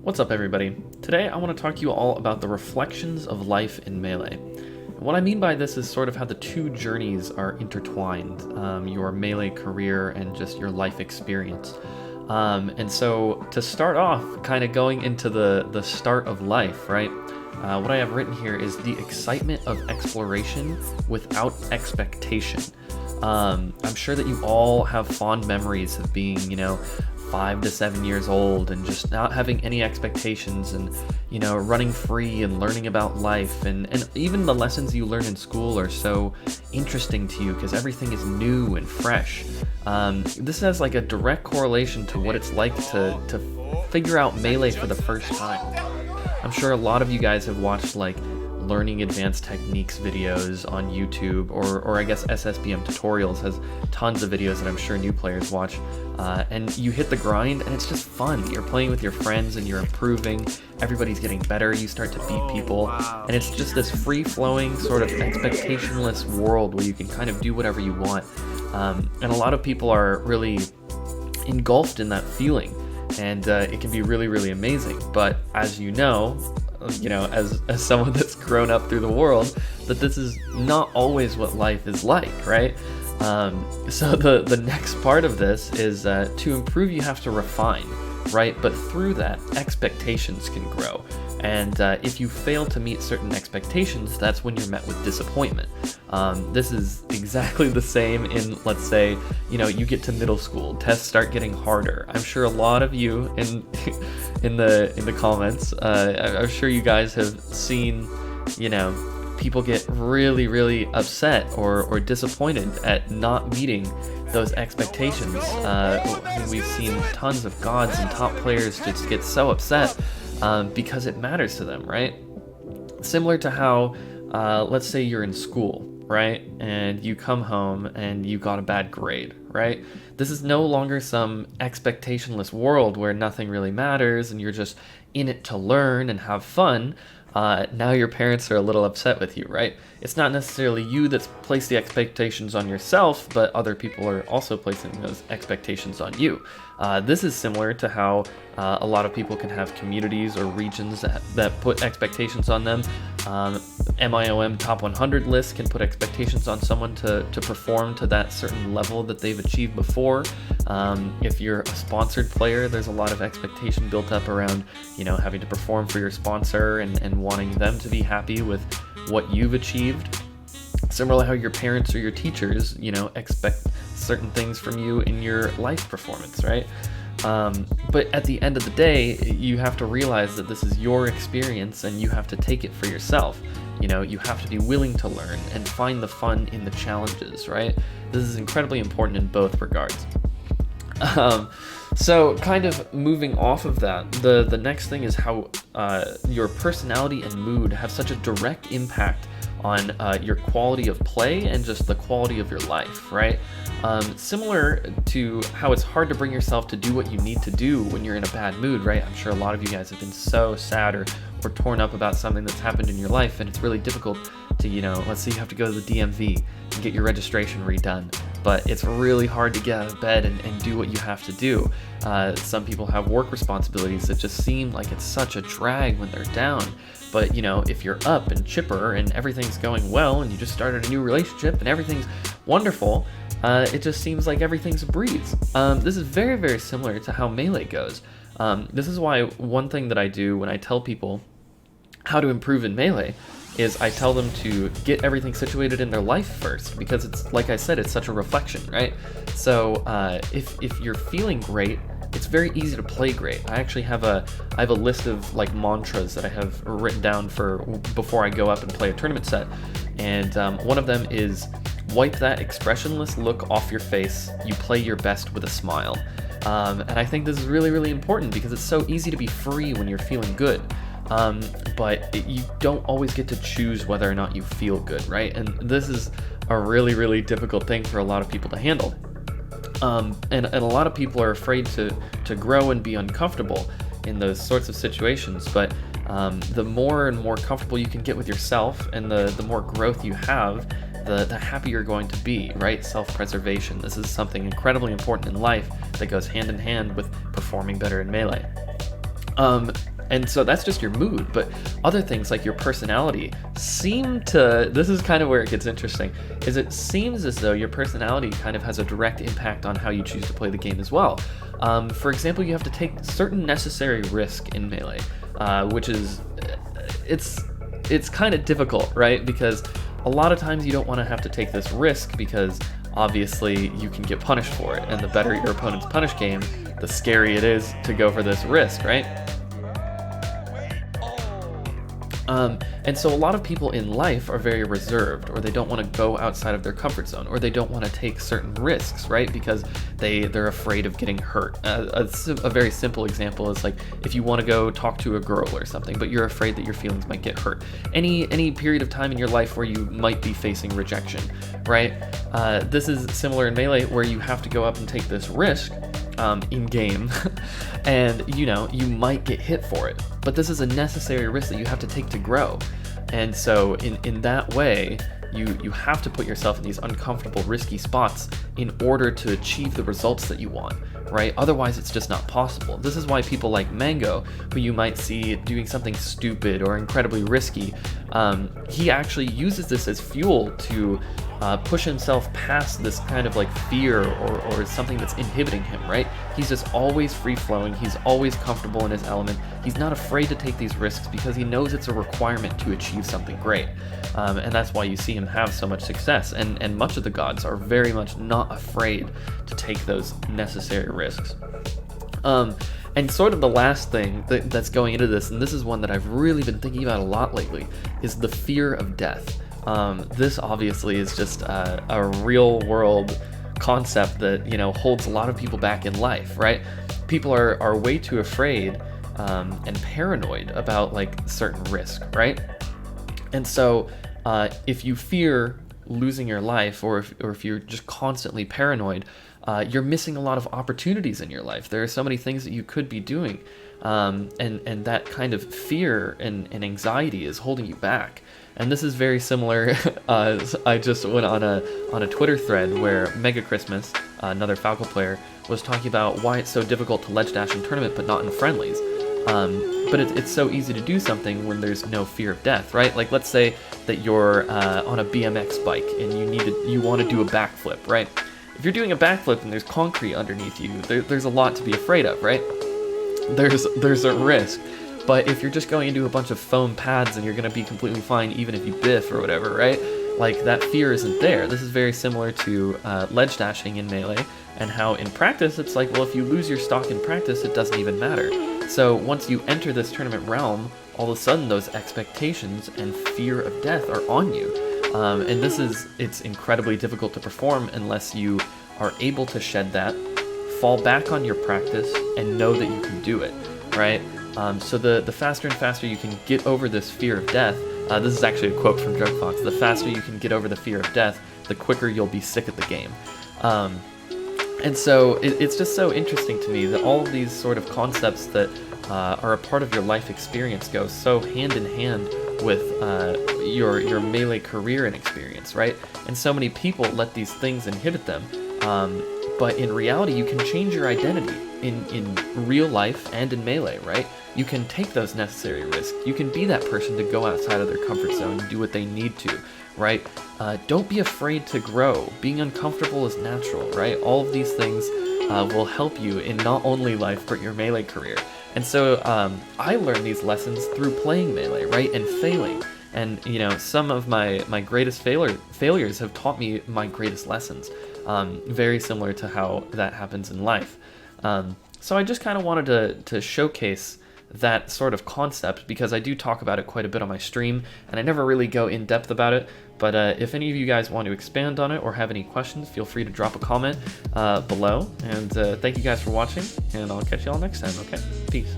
What's up, everybody? Today I want to talk to you all about the reflections of life in Melee. What I mean by this is sort of how the two journeys are intertwined, your Melee career and just your life experience. And so to start off, kind of going into the start of life, right? What I have written here is the excitement of exploration without expectation. I'm sure that you all have fond memories of being, 5 to 7 years old and just not having any expectations and, running free and learning about life. And even the lessons you learn in school are so interesting to you because everything is new and fresh. This has like a direct correlation to what it's like to figure out Melee for the first time. I'm sure a lot of you guys have watched like learning advanced techniques videos on YouTube, or I guess SSBM tutorials has tons of videos that I'm sure new players watch, and you hit the grind and it's just fun. You're playing with your friends and you're improving, everybody's getting better, you start to beat people, and it's just this free-flowing sort of expectationless world where you can kind of do whatever you want, and a lot of people are really engulfed in that feeling, and it can be really, really amazing. But as you know, as someone that's grown up through the world, that this is not always what life is like, right? So the next part of this is to improve, you have to refine, right? But through that, expectations can grow. And if you fail to meet certain expectations, that's when you're met with disappointment. This is exactly the same in, let's say, you get to middle school, tests start getting harder. I'm sure a lot of you in the comments, I'm sure you guys have seen, people get really, really upset or disappointed at not meeting those expectations. We've seen tons of gods and top players just get so upset because it matters to them, right? Similar to how, let's say you're in school, right? And you come home and you got a bad grade, right? This is no longer some expectationless world where nothing really matters and you're just in it to learn and have fun. Now your parents are a little upset with you, right? It's not necessarily you that's placed the expectations on yourself, but other people are also placing those expectations on you. This is similar to how a lot of people can have communities or regions that put expectations on them. MIOM Top 100 lists can put expectations on someone to perform to that certain level that they've achieved before. If you're a sponsored player, there's a lot of expectation built up around, having to perform for your sponsor and wanting them to be happy with what you've achieved. Similar to how your parents or your teachers, expect certain things from you in your life performance, right? But at the end of the day, you have to realize that this is your experience and you have to take it for yourself. You have to be willing to learn and find the fun in the challenges, right? This is incredibly important in both regards. So kind of moving off of that, the next thing is how your personality and mood have such a direct impact on your quality of play and just the quality of your life, right? Similar to how it's hard to bring yourself to do what you need to do when you're in a bad mood, right? I'm sure a lot of you guys have been so sad or torn up about something that's happened in your life, and it's really difficult to, let's say you have to go to the DMV and get your registration redone, but it's really hard to get out of bed and do what you have to do. Some people have work responsibilities that just seem like it's such a drag when they're down. But, if you're up and chipper and everything's going well and you just started a new relationship and everything's wonderful, it just seems like everything's a breeze. This is very, very similar to how Melee goes. This is why one thing that I do when I tell people how to improve in Melee is I tell them to get everything situated in their life first, because it's, like I said, it's such a reflection, right? So if you're feeling great, it's very easy to play great. I actually have a list of like mantras that I have written down for before I go up and play a tournament set, and one of them is wipe that expressionless look off your face. You play your best with a smile, and I think this is really, really important because it's so easy to be free when you're feeling good. But you don't always get to choose whether or not you feel good, right? And this is a really, really difficult thing for a lot of people to handle. And a lot of people are afraid to grow and be uncomfortable in those sorts of situations, but the more and more comfortable you can get with yourself and the more growth you have, the happier you're going to be, right? Self-preservation. This is something incredibly important in life that goes hand in hand with performing better in Melee. And so that's just your mood, but other things like your personality seem to, this is kind of where it gets interesting, is it seems as though your personality kind of has a direct impact on how you choose to play the game as well. For example, you have to take certain necessary risk in Melee, which is, it's kind of difficult, right? Because a lot of times you don't want to have to take this risk because obviously you can get punished for it, and the better your opponent's punish game, the scary it is to go for this risk, right? And so a lot of people in life are very reserved, or they don't want to go outside of their comfort zone, or they don't want to take certain risks, right? Because they're afraid of getting hurt. A very simple example is like if you want to go talk to a girl or something, but you're afraid that your feelings might get hurt. Any period of time in your life where you might be facing rejection, right? This is similar in Melee, where you have to go up and take this risk in game, and you might get hit for it, but this is a necessary risk that you have to take to grow. And so in that way, you have to put yourself in these uncomfortable, risky spots in order to achieve the results that you want, right? Otherwise, it's just not possible. This is why people like Mango, who you might see doing something stupid or incredibly risky, he actually uses this as fuel to push himself past this kind of like fear or something that's inhibiting him, right? He's just always free-flowing, he's always comfortable in his element, he's not afraid to take these risks because he knows it's a requirement to achieve something great. And that's why you see him have so much success, and much of the gods are very much not afraid to take those necessary risks. And sort of the last thing that's going into this, and this is one that I've really been thinking about a lot lately, is the fear of death. This obviously is just a real world concept that, holds a lot of people back in life, right? People are way too afraid and paranoid about like certain risk, right? And so if you fear losing your life, or if you're just constantly paranoid, you're missing a lot of opportunities in your life. There are so many things that you could be doing, and that kind of fear and anxiety is holding you back. And this is very similar. I just went on a Twitter thread where Mega Christmas, another Falco player, was talking about why it's so difficult to ledge dash in tournament but not in friendlies. But it's so easy to do something when there's no fear of death, right? Like let's say that you're on a BMX bike and you want to do a backflip, right? If you're doing a backflip and there's concrete underneath you, there's a lot to be afraid of, right? There's a risk. But if you're just going into a bunch of foam pads and you're going to be completely fine even if you biff or whatever, right? Like that fear isn't there. This is very similar to ledge dashing in Melee, and how in practice it's like, well, if you lose your stock in practice, it doesn't even matter. So once you enter this tournament realm, all of a sudden those expectations and fear of death are on you. And it's incredibly difficult to perform unless you are able to shed that, fall back on your practice, and know that you can do it, right? So the faster and faster you can get over this fear of death, this is actually a quote from Drug Fox, the faster you can get over the fear of death, the quicker you'll be sick at the game. And so it's just so interesting to me that all of these sort of concepts that are a part of your life experience go so hand in hand with your Melee career and experience, right? And so many people let these things inhibit them. But in reality, you can change your identity in real life and in Melee, right? You can take those necessary risks. You can be that person to go outside of their comfort zone and do what they need to, right? Don't be afraid to grow. Being uncomfortable is natural, right? All of these things will help you in not only life, but your Melee career. And so I learned these lessons through playing Melee, right? And failing. And, some of my greatest failures have taught me my greatest lessons. Very similar to how that happens in life. So I just kind of wanted to showcase that sort of concept, because I do talk about it quite a bit on my stream, and I never really go in depth about it. But if any of you guys want to expand on it or have any questions, feel free to drop a comment below. And thank you guys for watching, and I'll catch you all next time, okay? Peace.